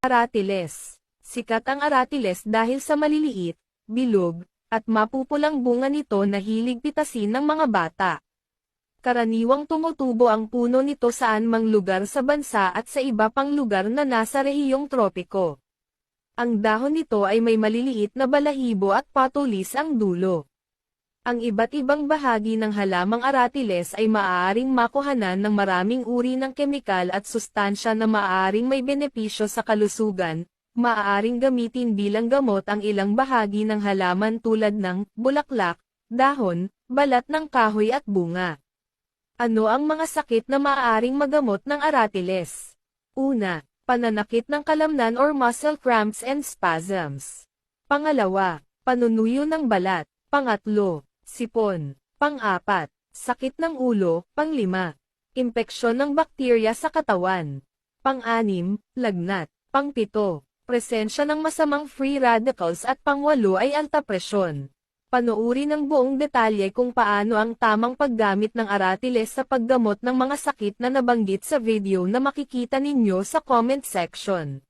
Aratiles. Sikat ang aratiles dahil sa maliliit, bilog, at mapupulang bunga nito na hilig pitasin ng mga bata. Karaniwang tumutubo ang puno nito saan mang lugar sa bansa at sa iba pang lugar na nasa rehiyong tropiko. Ang dahon nito ay may maliliit na balahibo at patulis ang dulo. Ang iba't ibang bahagi ng halamang aratiles ay maaaring makuhanan ng maraming uri ng kemikal at sustansya na maaaring may benepisyo sa kalusugan. Maaaring gamitin bilang gamot ang ilang bahagi ng halaman tulad ng bulaklak, dahon, balat ng kahoy at bunga. Ano ang mga sakit na maaaring magamot ng aratiles? Una, pananakit ng kalamnan or muscle cramps and spasms. Pangalawa, panunuyo ng balat. Pangatlo, sipon. Pang-apat, sakit ng ulo. Pang-lima, impeksyon ng bakterya sa katawan. Pang-anim, lagnat. Pang-pito, presensya ng masamang free radicals at pang-walo ay alta presyon. Panuuri ng buong detalye kung paano ang tamang paggamit ng aratiles sa paggamot ng mga sakit na nabanggit sa video na makikita ninyo sa comment section.